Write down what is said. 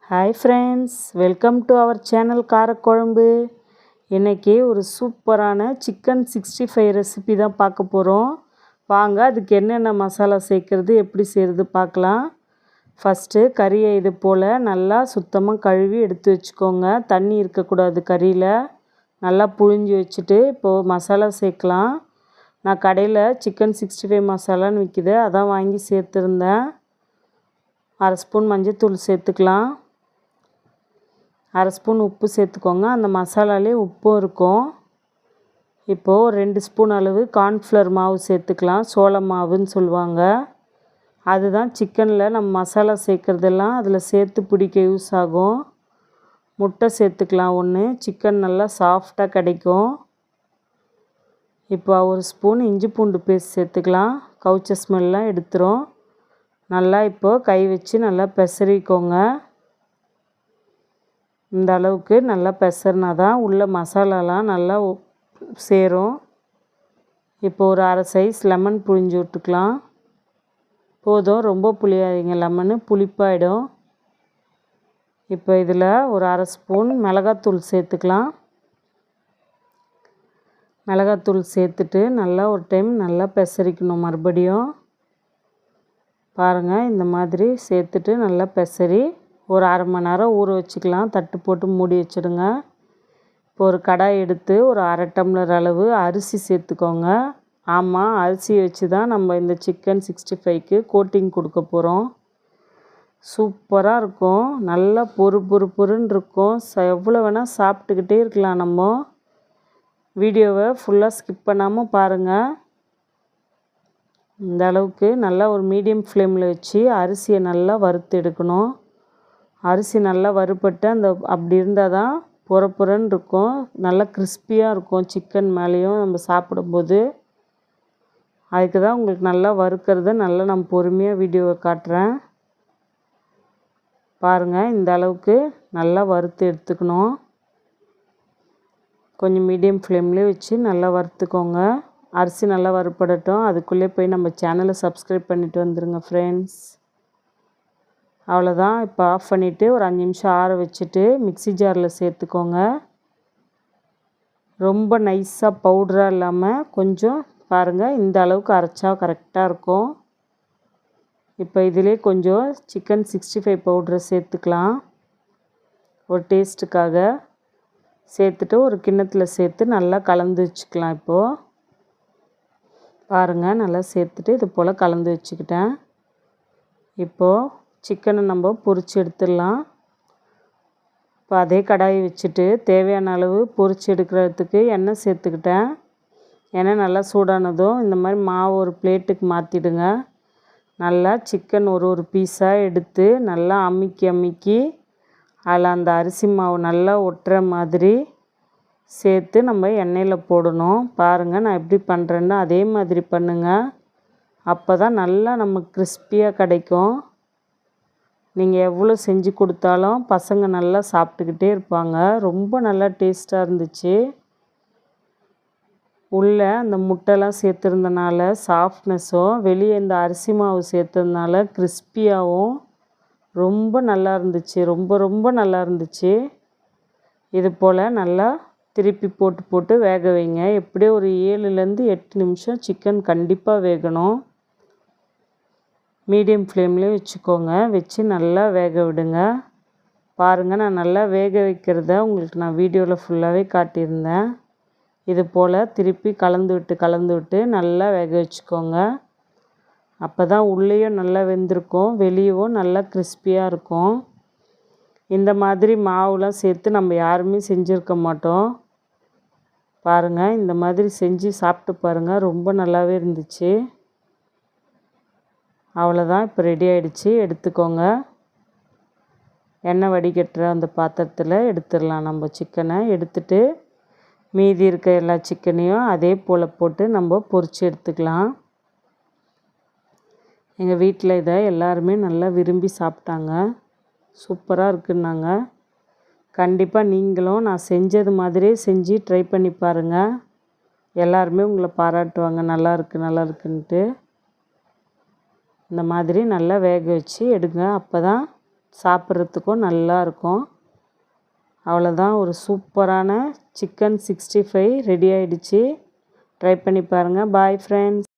Hi friends, welcome to our channel Karakuzhambu. இன்றைக்கி ஒரு சூப்பரான சிக்கன் 65 ரெசிபி தான் பார்க்க போகிறோம். வாங்க அதுக்கு என்னென்ன மசாலா சேர்க்குறது, எப்படி செய்கிறது பார்க்கலாம். ஃபஸ்ட்டு கறியை இது போல் நல்லா சுத்தமாக கழுவி எடுத்து வச்சுக்கோங்க. தண்ணி இருக்கக்கூடாது கறியில். நல்லா புழிஞ்சு வச்சுட்டு இப்போது மசாலா சேர்க்கலாம். நான் கடையில் சிக்கன் 65 மசாலான்னு விற்கிது, அதான் வாங்கி சேர்த்துருந்தேன். 1/2 ஸ்பூன் மஞ்சள்தூள் சேர்த்துக்கலாம். 1/2 ஸ்பூன் உப்பு சேர்த்துக்கோங்க. அந்த மசாலாலே உப்பும் இருக்கும். இப்போது 2 ஸ்பூன் அளவு கார்ன்ஃப்ளவர் மாவு சேர்த்துக்கலாம். சோள மாவுன்னு சொல்லுவாங்க. அதுதான் சிக்கனில் நம்ம மசாலா சேர்க்குறதெல்லாம் அதில் சேர்த்து பிடிக்க யூஸ் ஆகும். முட்டை சேர்த்துக்கலாம் 1. சிக்கன் நல்லா சாஃப்டாக கிடைக்கும். இப்போ 1 ஸ்பூன் இஞ்சி பூண்டு பேஸ்ட் சேர்த்துக்கலாம். கவுச்ச ஸ்மெல்லாம் எடுத்துரும். நல்லா இப்போது கை வச்சு நல்லா பெசரிக்கோங்க. இந்த அளவுக்கு நல்லா பெசர்னா தான் உள்ள மசாலாலாம் நல்லா சேரும். இப்போ ஒரு 1/2 சைஸ் லெமன் புழிஞ்சு விட்டுக்கலாம். போதும், ரொம்ப புளியாதீங்க, லெமனு புளிப்பாயிடும். இப்போ இதில் ஒரு 1/2 ஸ்பூன் மிளகாத்தூள் சேர்த்துக்கலாம். மிளகாத்தூள் சேர்த்துட்டு நல்லா ஒரு டைம் நல்லா பெசரிக்கணும். மறுபடியும் பாருங்கள், இந்த மாதிரி சேர்த்துட்டு நல்லா பெசரி ஒரு 1/2 மணி நேரம் ஊற வச்சுக்கலாம். தட்டு போட்டு மூடி வச்சுடுங்க. இப்போ ஒரு கடாய் எடுத்து ஒரு 1/2 டம்ளர் அளவு அரிசி சேர்த்துக்கோங்க. ஆமாம், அரிசி வச்சு தான் நம்ம இந்த சிக்கன் 65க்கு கோட்டிங் கொடுக்க போகிறோம். சூப்பராக இருக்கும். நல்லா பொறுன்னு இருக்கும். எவ்வளோ வேணால் சாப்பிட்டுக்கிட்டே இருக்கலாம். நம்ம வீடியோவை ஃபுல்லாக ஸ்கிப் பண்ணாமல் பாருங்கள். இந்த அளவுக்கு நல்லா ஒரு மீடியம் ஃப்ளேமில் வச்சு அரிசியை நல்லா வறுத்து எடுக்கணும். அரிசி நல்லா வறுபட்டு அப்படி இருந்தால் தான் புறன்னு இருக்கும். நல்லா கிறிஸ்பியாக இருக்கும் சிக்கன் மேலேயும் நம்ம சாப்பிடும்போது. அதுக்கு தான் உங்களுக்கு நல்லா வறுக்கிறத நல்லா நான் பொறுமையாக வீடியோவை காட்டுறேன். பாருங்கள், இந்த அளவுக்கு நல்லா வறுத்து எடுத்துக்கணும். கொஞ்சம் மீடியம் ஃப்ளேம்லேயே வச்சு நல்லா வறுத்துக்கோங்க. அரிசி நல்லா வறுபடட்டும். அதுக்குள்ளே போய் நம்ம சேனலை சப்ஸ்கிரைப் பண்ணிவிட்டு வந்துடுங்க ஃப்ரெண்ட்ஸ். அவ்வளோதான். இப்போ ஆஃப் பண்ணிவிட்டு ஒரு 5 நிமிஷம் ஆற வச்சுட்டு மிக்ஸி ஜாரில் சேர்த்துக்கோங்க. ரொம்ப நைஸாக பவுடராக இல்லாமல் கொஞ்சம் பாருங்கள், இந்த அளவுக்கு அரைச்சா கரெக்டாக இருக்கும். இப்போ இதிலே கொஞ்சம் சிக்கன் 65 பவுடரை சேர்த்துக்கலாம். ஒரு டேஸ்ட்டுக்காக சேர்த்துட்டு ஒரு கிண்ணத்தில் சேர்த்து நல்லா கலந்து வச்சுக்கலாம். இப்போது பாருங்கள், நல்லா சேர்த்துட்டு இது போல் கலந்து வச்சுக்கிட்டேன். இப்போது சிக்கனை நம்ம பொரித்து எடுத்துடலாம். இப்போ அதே கடாயை வச்சுட்டு தேவையான அளவு பொரித்து எடுக்கிறதுக்கு எண்ணெய் சேர்த்துக்கிட்டேன். எண்ணெய் நல்லா சூடானதும் இந்த மாதிரி மாவு ஒரு பிளேட்டுக்கு மாற்றிடுங்க. நல்லா சிக்கன் ஒரு பீஸாக எடுத்து நல்லா அமுக்கி அதில் அந்த அரிசி மாவு நல்லா ஒட்டுற மாதிரி சேர்த்து நம்ம எண்ணெயில் போடணும். பாருங்கள், நான் எப்படி பண்ணுறேன்னு அதே மாதிரி பண்ணுங்கள். அப்போ தான் நல்லா நமக்கு கிறிஸ்பியாக கிடைக்கும். நீங்கள் எவ்வளோ செஞ்சு கொடுத்தாலும் பசங்க நல்லா சாப்பிட்டுக்கிட்டே இருப்பாங்க. ரொம்ப நல்லா டேஸ்ட்டாக இருந்துச்சு. உள்ளே அந்த முட்டைலாம் சேர்த்துருந்தனால சாஃப்ட்னஸும், வெளியே இந்த அரிசி மாவு சேர்த்ததுனால கிறிஸ்பியாகவும் ரொம்ப நல்லா இருந்துச்சு. ரொம்ப நல்லா இருந்துச்சு. இது போல் நல்லா திருப்பி போட்டு வேக வைங்க. எப்படியோ ஒரு 7லேருந்து 8 நிமிஷம் சிக்கன் கண்டிப்பாக வேகணும். மீடியம் ஃப்ளேம்லேயே வச்சுக்கோங்க. வச்சு நல்லா வேக விடுங்க. பாருங்கள், நான் நல்லா வேக வைக்கிறத உங்களுக்கு நான் வீடியோவில் ஃபுல்லாகவே காட்டியிருந்தேன். இது போல் திருப்பி கலந்து விட்டு நல்லா வேக வச்சுக்கோங்க. அப்போ தான் உள்ளேயும் நல்லா வெந்திருக்கும், வெளியவும் நல்லா கிறிஸ்பியாக இருக்கும். இந்த மாதிரி மாவுலாம் சேர்த்து நம்ம யாருமே செஞ்சுருக்க மாட்டோம். பாருங்கள், இந்த மாதிரி செஞ்சு சாப்பிட்டு பாருங்கள். ரொம்ப நல்லாவே இருந்துச்சு. அவ்வளோதான், இப்போ ரெடி ஆகிடுச்சு. எடுத்துக்கோங்க. எண்ணெய் வடிகட்டுற அந்த பாத்திரத்தில் எடுத்துடலாம். நம்ம சிக்கனை எடுத்துட்டு மீதி இருக்க எல்லா சிக்கனையும் அதே போல் போட்டு நம்ம பொரித்து எடுத்துக்கலாம். எங்கள் வீட்டில் இதை எல்லாருமே நல்லா விரும்பி சாப்பிட்டாங்க. சூப்பராக இருக்குன்னாங்க. கண்டிப்பாக நீங்களும் நான் செஞ்சது மாதிரியே செஞ்சு ட்ரை பண்ணி பாருங்கள். எல்லாருமே உங்களை பாராட்டுவாங்க, நல்லா இருக்குன்ட்டு. இந்த மாதிரி நல்லா வேக வச்சு எடுங்க. அப்போ தான் சாப்பிட்றதுக்கும் நல்லாயிருக்கும். அவ்வளோதான், ஒரு சூப்பரான சிக்கன் 65 ரெடி ஆகிடுச்சு. ட்ரை பண்ணி பாருங்கள். Bye friends.